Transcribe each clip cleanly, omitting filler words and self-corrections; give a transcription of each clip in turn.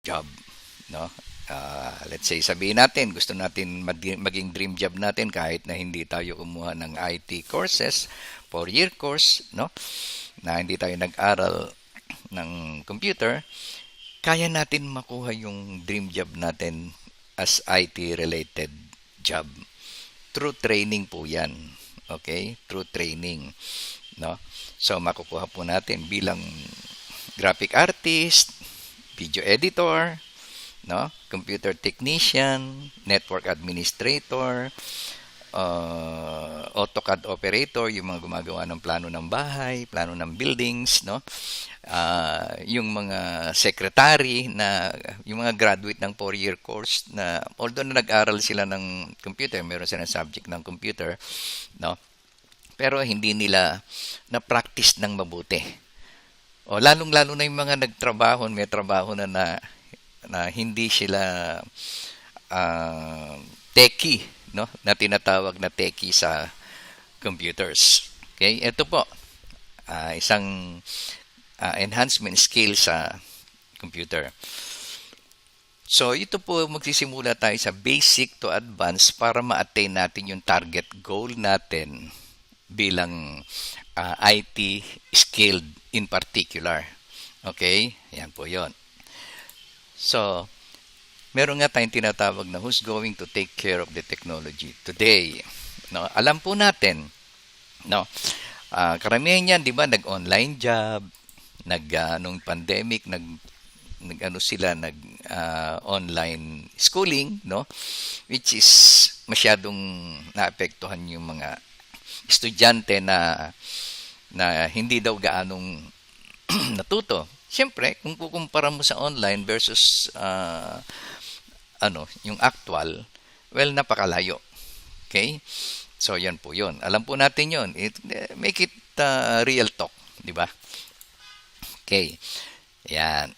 job, no? Let's say sabihin natin gusto natin maging dream job natin kahit na hindi tayo kumuha ng IT courses, 4-year course, no? Na hindi tayo nag-aral ng computer, kaya natin makuha yung dream job natin as IT related job. Through training po 'yan. Okay? Through training, no? So makukuha po natin bilang graphic artist, video editor, no? Computer technician, network administrator, AutoCAD operator, yung mga gumagawa ng plano ng bahay, plano ng buildings, no? Yung mga secretary na yung mga graduate ng 4-year course na although na nag-aral sila ng computer, meron silang subject ng computer, no? Pero hindi nila na-practice ng mabuti. O lalong-lalo na yung mga nagtrabaho, may trabaho na hindi sila techie, no? Na tinatawag na techie sa computers. Okay? Ito po, isang enhancement skill sa computer. So, ito po, magsisimula tayo sa basic to advanced para ma-attain natin yung target goal natin bilang IT skilled in particular. Okay? Yan po yon. So, meron nga tayong tinatawag na who's going to take care of the technology today. No? Alam po natin, no? Karamihan yan, di ba, nag-online job, nung pandemic, online schooling, no? Which is masyadong naapektuhan yung mga estudyante na hindi daw gaanong natuto. Siyempre, kung kukumpara mo sa online versus yung actual, well, napakalayo. Okay? So, yan po yun. Alam po natin yun. Make it real talk. Di ba? Okay. Yan.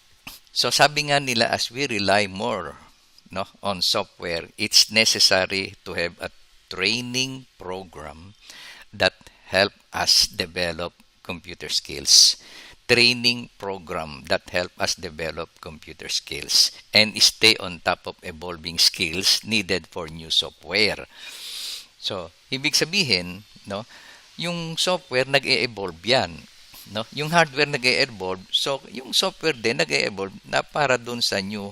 So, sabi nga nila, as we rely more, no, on software, it's necessary to have a training program that help us develop computer skills. Training program that help us develop computer skills and stay on top of evolving skills needed for new software. So, ibig sabihin, no, yung software nag-e-evolve yan, no? Yung hardware nag-e-evolve, so yung software din nag-e-evolve na para dun sa new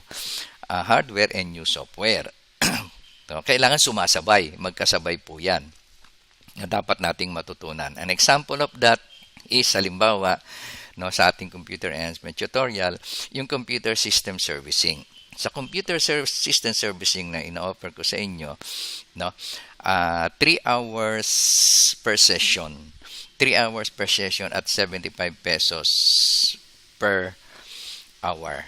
hardware and new software. No? Kailangan sumasabay, magkasabay po yan na dapat nating matutunan. An example of that is, halimbawa, no, sa ating computer enhancement tutorial, yung computer system servicing. Sa computer system servicing na ina-offer ko sa inyo, no, 3 hours per session. 3 hours per session at 75 pesos per hour.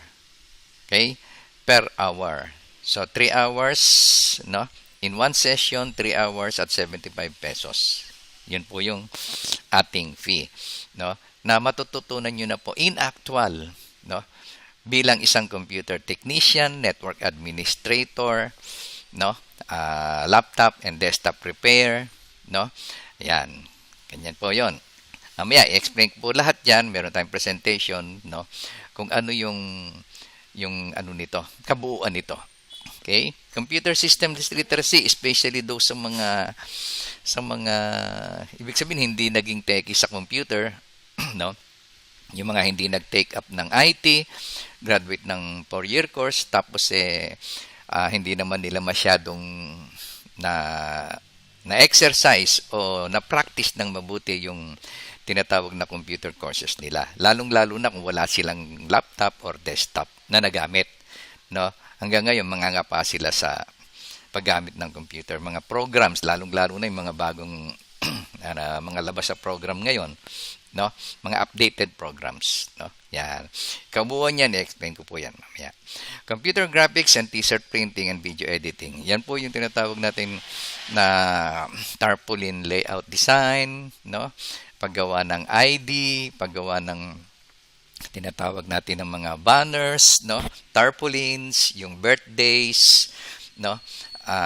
Okay? Per hour. So 3 hours, no? In one session, 3 hours at 75 pesos. Yun po yung ating fee, no? Na matututunan nyo na po in actual, no? Bilang isang computer technician, network administrator, no? Laptop and desktop repair, no? Yan. Ganyan po yon. Mamaya, i-explain po lahat yan. Meron tayong presentation, no? Kung ano yung ano nito, kabuuan nito. Okay? Computer system literacy, especially those sa mga ibig sabihin hindi naging techie sa computer, no? Yung mga hindi nag-take up ng IT, graduate ng 4-year course, tapos hindi naman nila masyadong na-exercise o na-practice ng mabuti yung tinatawag na computer courses nila. Lalong-lalo na kung wala silang laptop or desktop na nagamit, no? Hanggang ngayon, mangangapa sila sa paggamit ng computer. Mga programs, lalong-lalo na yung mga bagong mga labas sa program ngayon, no? Mga updated programs, no? Yan. Kabuuan yan, i-explain ko po yan mamaya. Computer graphics and t-shirt printing and video editing. Yan po yung tinatawag natin na tarpaulin layout design, no? Paggawa ng ID, paggawa ng tinatawag natin ng mga banners, no? Tarpaulins, yung birthdays, no?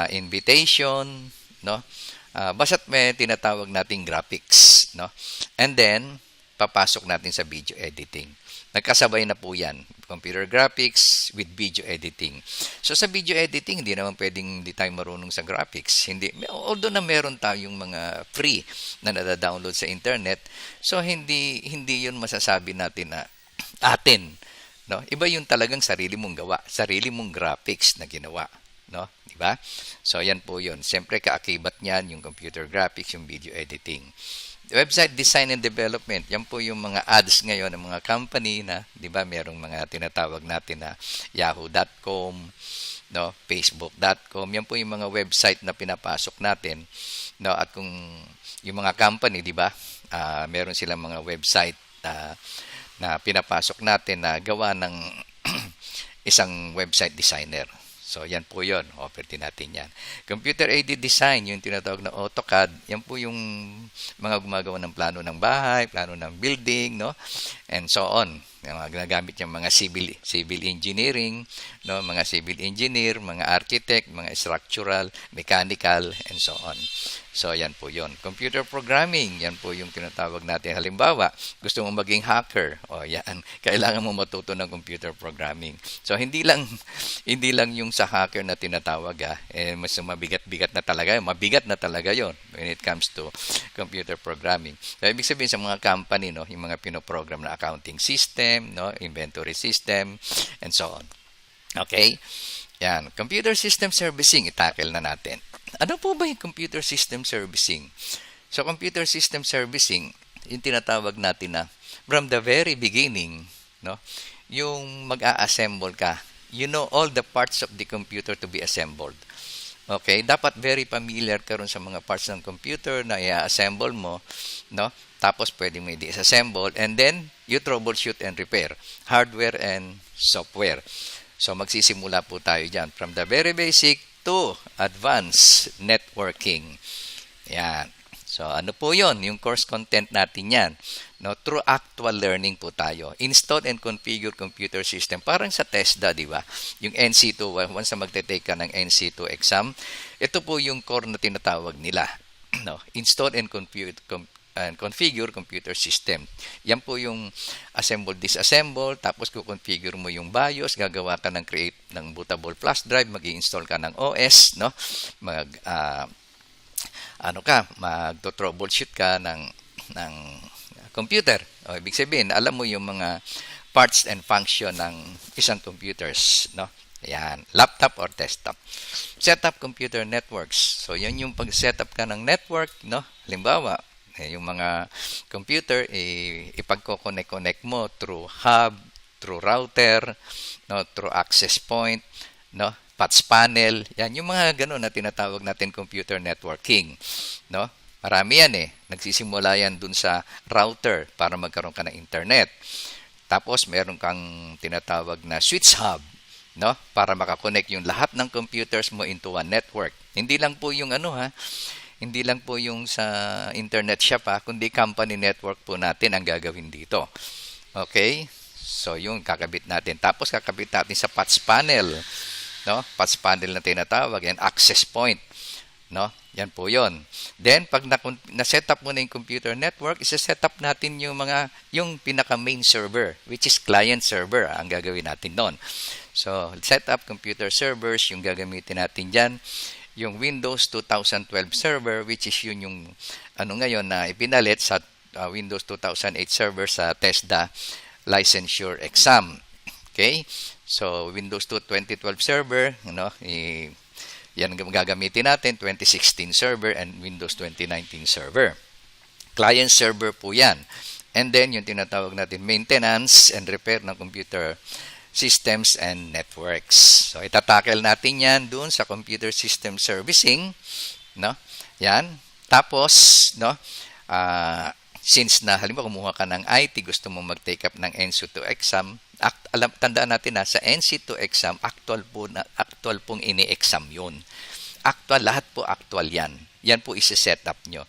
Invitation, no? Basta't may tinatawag nating graphics, no? And then papasok natin sa video editing. Nagkasabay na po yan. Computer graphics with video editing. So sa video editing, hindi naman pwedeng hindi tayo marunong sa graphics. Hindi, although na meron tayong mga free na nada-download sa internet, so hindi yun masasabi natin na atin. No? Iba yung talagang sarili mong gawa, sarili mong graphics na ginawa. No? Di ba? So yan po yun. Siyempre kaakibat niyan yung computer graphics, yung video editing. Website design and development, yan po yung mga ads ngayon ng mga company na, di ba, merong mga tinatawag natin na yahoo.com, no, facebook.com, yan po yung mga website na pinapasok natin, no, at kung yung mga company, di ba, meron silang mga website na pinapasok natin na gawa ng isang website designer. So, yan po yun. Offer din natin yan. Computer-aided design, yung tinatawag na AutoCAD, yan po yung mga gumagawa ng plano ng bahay, plano ng building, no? And so on. Yung mga ginagamit yung mga civil engineering, no? Mga civil engineer, mga architect, mga structural, mechanical, and so on. So, yan po yun. Computer programming, yan po yung tinatawag natin. Halimbawa, gusto mong maging hacker, o yan, kailangan mo matuto ng computer programming. So, hindi lang yung sa hacker na tinatawag, mas mabigat na talaga yon when it comes to computer programming. So, ibig sabihin sa mga company, no, yung mga pinoprogram na accounting system, no, inventory system, and so on. Okay? Yan. Computer system servicing, itakil na natin. Ano po ba yung computer system servicing? So, computer system servicing, yung tinatawag natin na from the very beginning, no, yung mag-a-assemble ka, you know all the parts of the computer to be assembled. Okay? Dapat very familiar ka rin sa mga parts ng computer na i-assemble mo, no? Tapos, pwede mo i-disassemble, and then, you troubleshoot and repair, hardware and software. So, magsisimula po tayo dyan. From the very basic to advanced networking. Yan. So, ano po yon? Yung course content natin yan. No, through actual learning po tayo. Install and configure computer system. Parang sa TESDA, di ba? Yung NC2, once na magte-take ka ng NC2 exam, ito po yung core na tinatawag nila. No, install and configure computer system. Yan po yung assemble, disassemble, tapos kukonfigure mo yung BIOS, gagawa ka ng create ng bootable flash drive, mag-i-install ka ng OS, no? Mag-troubleshoot ka ng computer. O, ibig sabihin, alam mo yung mga parts and function ng isang computers, no? Ayan, laptop or desktop. Setup computer networks. So, yan yung pag-setup ka ng network, no? Halimbawa, yung mga computer, ipagko-connect mo through hub, through router, no, through access point, no, patch panel. Yan, yung mga ganun na tinatawag natin computer networking, no? Marami yan Nagsisimula yan dun sa router para magkaroon ka ng internet. Tapos, meron kang tinatawag na switch hub, no? Para makakonect yung lahat ng computers mo into one network. Hindi lang po yung hindi lang po yung sa internet shop kundi company network po natin ang gagawin dito. Okay? So, yung kakabit natin. Tapos, kakabit natin sa patch panel. No? Patch panel na tinatawag. Yan, access point. No? Yan po yon. Then, pag na-set up mo na yung computer network, isa-set up natin yung pinaka-main server, which is client server, ang gagawin natin doon. So, set up computer servers, yung gagamitin natin dyan. Yung Windows 2012 server, which is yun yung ngayon na ipinalit sa Windows 2008 server sa TESDA licensure exam. Okay? So, Windows 2012 server, yan ang gagamitin natin, 2016 server and Windows 2019 server. Client server po yan. And then, yung tinatawag natin maintenance and repair ng computer systems and networks. So, itatakel natin yan dun sa computer system servicing, no? Yan. Tapos, no, since na, halimbawa, kumuha ka ng IT, gusto mo mag-take up ng NC2 exam, tandaan natin sa NC2 exam, actual pong ini-exam yun. Actual, lahat po actual yan. Yan po isi-set up nyo.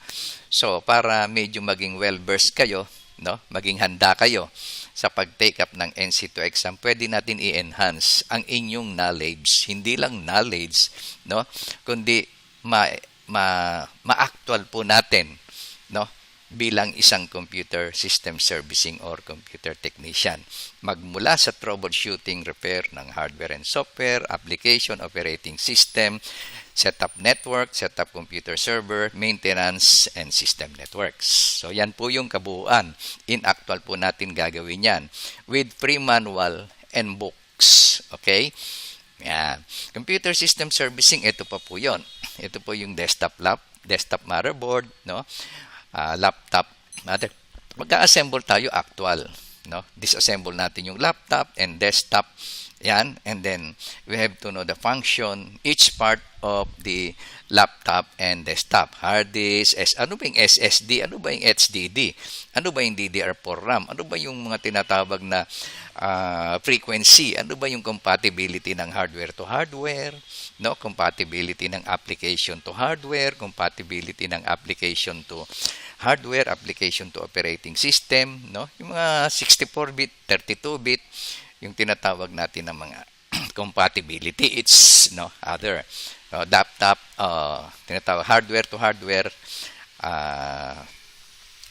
So, para medyo maging well-versed kayo, no, maging handa kayo sa pag-take up ng NC2 exam, pwede natin i-enhance ang inyong knowledge. Hindi lang knowledge, no, kundi ma-actual po natin, no, bilang isang computer system servicing or computer technician. Magmula sa troubleshooting, repair ng hardware and software, application, operating system, setup network, setup computer server, maintenance, and system networks. So yan po yung kabuuan. In actual po natin gagawin yan with free manual and books. Okay? Yan. Computer system servicing, ito pa po yun. Ito po yung desktop motherboard, no? Laptop mother. Magka-assemble tayo actual, no? Disassemble natin yung laptop and desktop. Yan, and then we have to know the function, each part of the laptop and desktop. Hard disk, ano ba yung SSD, ano ba yung HDD, ano ba yung DDR4 RAM, ano ba yung mga tinatawag na frequency, ano ba yung compatibility ng hardware to hardware, no? Compatibility ng application to hardware, compatibility ng application to hardware, application to operating system, no? Yung mga 64-bit, 32-bit, yung tinatawag natin ng mga compatibility, it's other laptop, tinatawag hardware to hardware,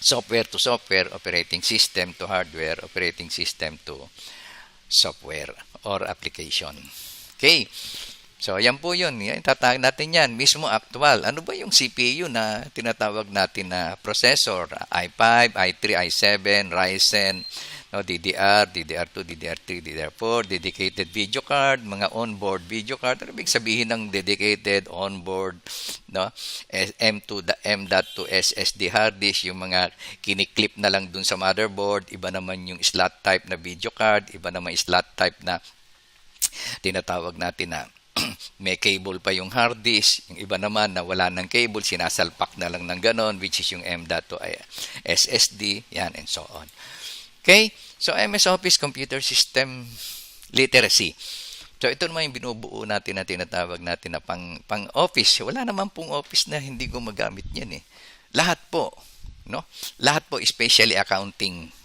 software to software, operating system to hardware, operating system to software or application. Okay, so yan po yun, tatawag natin yan mismo actual. Ano ba yung CPU na tinatawag natin na processor? i5, i3, i7, Ryzen, DDR, DDR2, DDR3, DDR4, dedicated video card, mga onboard video card. Ano ibig sabihin ng dedicated onboard, no? M.2 SSD hard disk, yung mga kiniklip na lang dun sa motherboard. Iba naman yung slot type na video card, iba naman yung slot type na tinatawag natin na may cable pa yung hard disk. Yung iba naman na wala ng cable, sinasalpak na lang ng ganon, which is yung M.2 SSD, yan, and so on. Okay? So, MS Office Computer System Literacy. So, ito naman yung binubuo natin na tinatawag natin na pang-office. Wala naman pong office na hindi gumagamit yan eh. Lahat po, no? Lahat po, especially accounting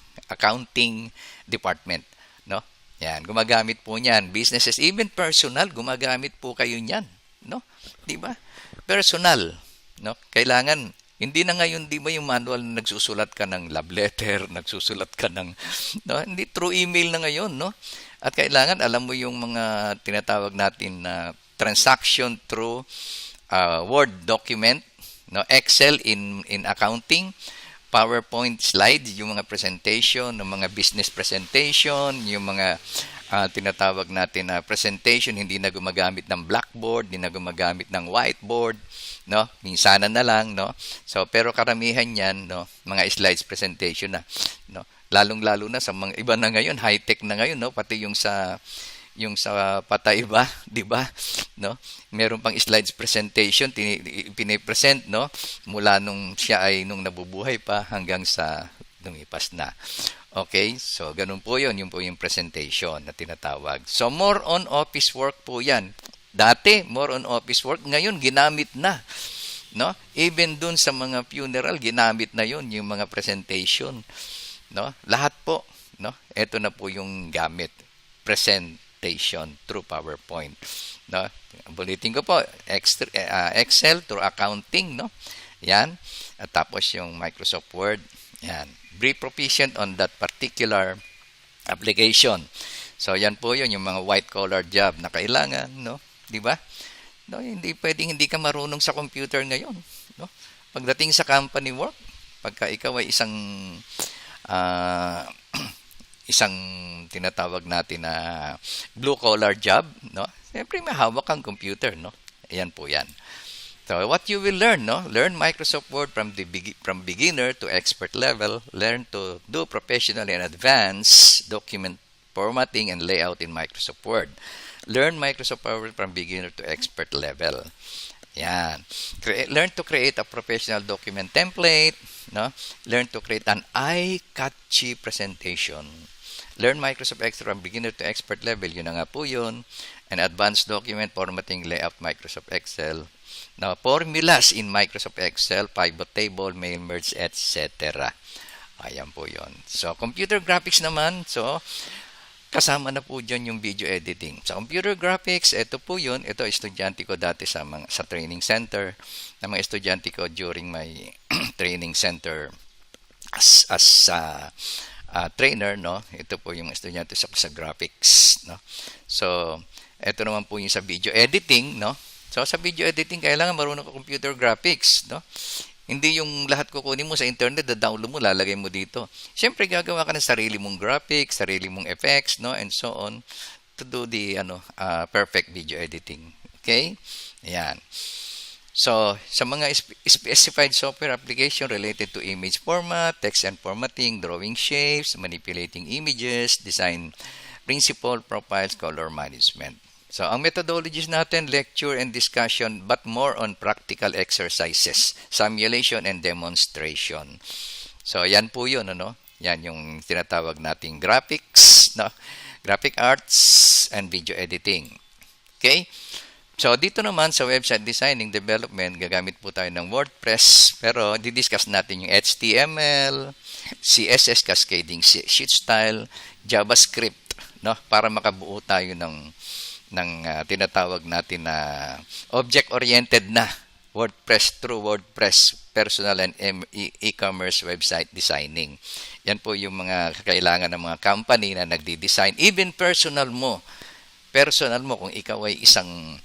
department, no? Yan, gumagamit po niyan. Businesses, even personal, gumagamit po kayo niyan, no? 'Di ba? Personal, no? Kailangan hindi na ngayon, di ba yung manual na nagsusulat ka ng love letter, nagsusulat ka ng, no? Hindi, through email na ngayon, no? At kailangan, alam mo yung mga tinatawag natin na transaction through Word document, no? Excel in accounting, PowerPoint slides, yung mga presentation, yung mga business presentation, yung mga tinatawag natin na presentation, hindi na gumagamit ng blackboard, hindi na gumagamit ng whiteboard, no? Minsanan na lang, no? So, pero karamihan yan, no? Mga slides presentation na, no? Lalong-lalo na sa mga iba na ngayon, high-tech na ngayon, no? Pati yung sa patay ba, 'di ba? No? Meron pang slides presentation, pinipresent, no? Mula nung siya ay nung nabubuhay pa hanggang sa lumipas na. Okay? So, ganun po 'yon, yung po yung presentation na tinatawag. So, more on office work po 'yan. Dati, more on office work. Ngayon, ginamit na. No? Even dun sa mga funeral, ginamit na yun, yung mga presentation. No? Lahat po. No? Ito na po yung gamit. Presentation through PowerPoint. No? Ulitin ko po, Excel through accounting. No? Yan. At tapos yung Microsoft Word. Yan. Be proficient on that particular application. So, yan po yun, yung mga white-collar job na kailangan, no? Di ba? No, hindi pwedeng hindi ka marunong sa computer ngayon, no? Pagdating sa company work, pagka ikaw ay isang tinatawag natin na blue collar job, no? Siyempre may hawak kang computer, no? Ayan po 'yan. So what you will learn, no? Learn Microsoft Word from beginner to expert level, learn to do professional and advanced document formatting and layout in Microsoft Word. Learn Microsoft Power from beginner to expert level. Yan. Learn to create a professional document template. No? Learn to create an eye-catchy presentation. Learn Microsoft Excel from beginner to expert level. Yun na nga po yun. An advanced document formatting, layout, Microsoft Excel. Now, formulas in Microsoft Excel, pivot table, mail merge, etc. Ayan po yun. So, computer graphics naman. So, kasama na po dyan yung video editing. Sa computer graphics, ito po yun. Ito, estudyante ko dati sa training center. Na mga estudyante ko during my training center as trainer, no? Ito po yung estudyante sa graphics, no? So, ito naman po yung sa video editing, no? So, sa video editing, kailangan marunong ka computer graphics, no? Hindi yung lahat kukunin mo sa internet, da-download mo, lalagay mo dito. Siyempre, gagawa ka ng sarili mong graphics, sarili mong effects, no? And so on to do the perfect video editing. Okay? Ayan. So, sa mga specified software application related to image format, text and formatting, drawing shapes, manipulating images, design principle, profiles, color management. So, ang methodologies natin, lecture and discussion, but more on practical exercises, simulation and demonstration. So, yan po yun, ano? Yan yung tinatawag nating graphics, no? Graphic arts and video editing. Okay? So, dito naman sa website designing development, gagamit po tayo ng WordPress, pero didiscuss natin yung HTML, CSS, cascading sheet style, JavaScript, no? Para makabuo tayo ng tinatawag natin na object-oriented na WordPress through WordPress personal and e-commerce website designing. Yan po yung mga kailangan ng mga company na nagdi-design. Even personal mo kung ikaw ay isang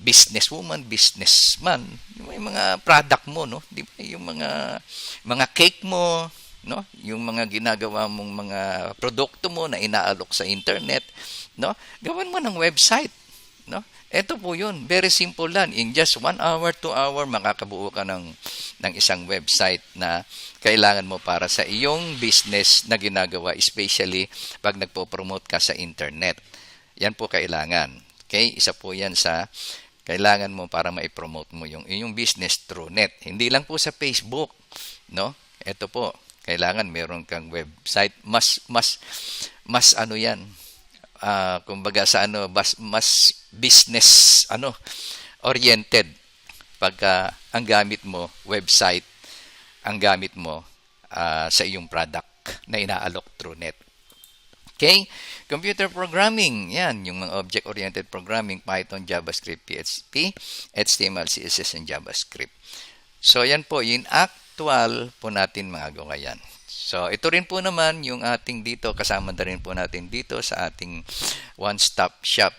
businesswoman, businessman, yung mga product mo, no? Di ba? Yung mga cake mo, no? Yung mga ginagawa mong mga produkto mo na inaalok sa internet, no? Gawan mo ng website, no? Ito po yun, very simple lang. In just 1 hour, 2 hour, makakabuo ka ng isang website na kailangan mo para sa iyong business na ginagawa, especially pag nagpo-promote ka sa internet. Yan po kailangan. Okay? Isa po yan sa kailangan mo para ma-promote mo yung inyong business through net. Hindi lang po sa Facebook, no? Ito po, kailangan meron kang website. Mas ano yan, kumbaga sa mas business oriented pagka ang gamit mo website, ang gamit mo sa iyong product na inaalok through net. Okay? Computer programming, yan, yung mga object-oriented programming, Python, JavaScript, PHP, HTML, CSS, and JavaScript. So, yan po, yung actual po natin mga gawa yan. So, ito rin po naman yung ating dito, kasama na rin po natin dito sa ating one-stop shop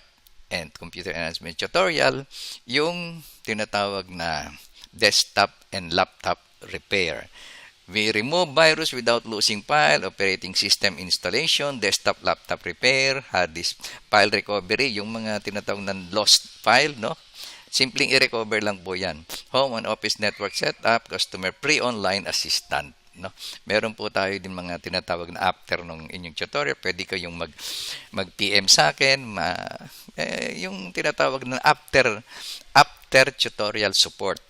and computer enhancement tutorial, yung tinatawag na desktop and laptop repair. We remove virus without losing file, operating system installation, desktop laptop repair, hard disk file recovery, yung mga tinatawag ng lost file, no? Simpleng i-recover lang po yan. Home and office network setup, customer pre-online assistant, no? Meron po tayo din mga tinatawag na after ng inyong tutorial, pwede kayong mag-PM sa akin, yung tinatawag na after tutorial support,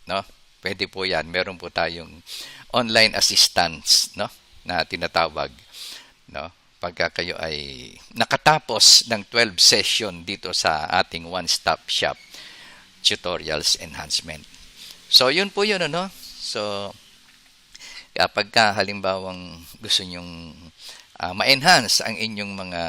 no? Pwede po yan. Meron po tayong online assistance, no, na tinatawag, no, pagka kayo ay nakatapos ng 12 session dito sa ating one-stop shop tutorials enhancement. So, yun po yun, ano? So, kapag halimbawang gusto nyong ma-enhance ang inyong mga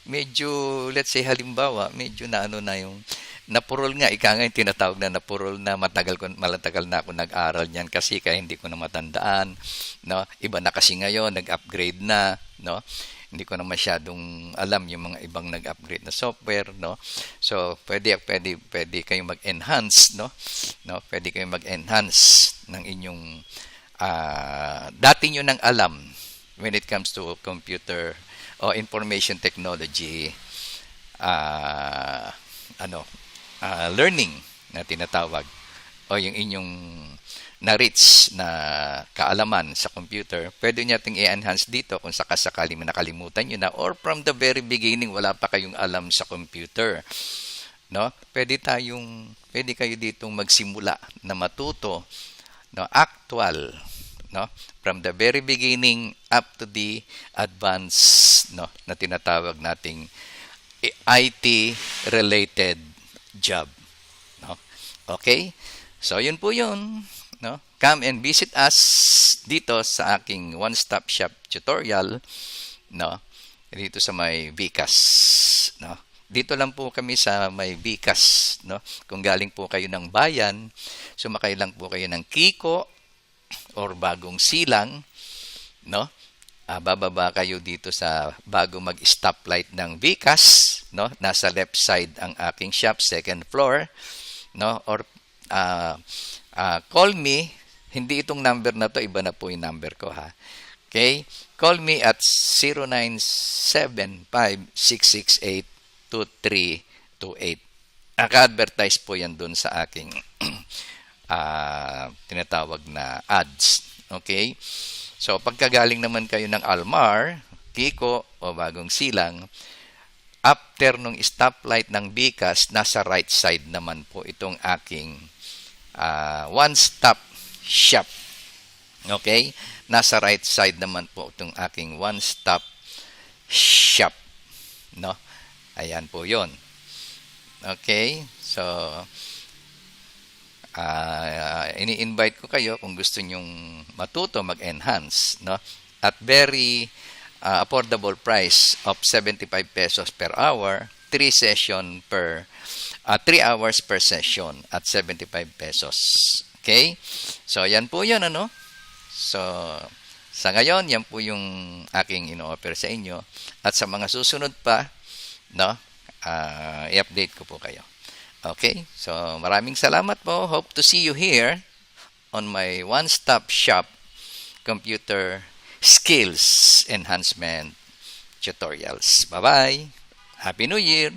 medyo, let's say halimbawa, medyo na yung napurol nga, ika nga yung tinatawag na napurol na malatagal na ako nag-aral niyan kasi kaya hindi ko na matandaan, no? Iba na kasi ngayon, nag-upgrade na, no? Hindi ko na masyadong alam yung mga ibang nag-upgrade na software, no? So, pwede kayong mag-enhance, no? Pwede kayong mag-enhance ng inyong dati nyo nang alam when it comes to computer o information technology learning na tinatawag o yung inyong na-reach na kaalaman sa computer, pwede nating i-enhance dito kung sakasakali nakalimutan nyo na or from the very beginning wala pa kayong alam sa computer, no? Pwede kayo ditong magsimula na matuto, no, actual, no, from the very beginning up to the advanced, no, na tinatawag nating IT related job, no? Okay? So, yun po yun, no? Come and visit us dito sa aking one-stop shop tutorial, no? Dito sa may Vicas, no? Dito lang po kami sa may Vicas, no? Kung galing po kayo ng bayan, sumakay lang po kayo ng Kiko or Bagong Silang, no? Bababa kayo dito sa bago mag-stoplight ng Vicas, no? Nasa left side ang aking shop, second floor, no? Or call me, hindi itong number na to, iba na po yung number ko ha. Okay? Call me at 0975-668-2328. Naka-advertise po yan dun sa aking tinatawag na ads. Okay? So, pagkagaling naman kayo ng Almar, Kiko, o Bagong Silang, after nung stoplight ng Bicas, nasa right side naman po itong aking one-stop shop. Okay? Nasa right side naman po itong aking one-stop shop. No? Ayan po yon. Okay? So, ini-invite ko kayo kung gusto nyong matuto mag-enhance, no? At very affordable price of 75 pesos per hour, 3 hours per session at 75 pesos. Okay? So, yan po yun, ano? So, sa ngayon, yan po yung aking ino-offer sa inyo. At sa mga susunod pa, no? I-update ko po kayo. Okay? So, maraming salamat po. Hope to see you here on my one-stop shop computer skills enhancement tutorials. Bye-bye. Happy New Year!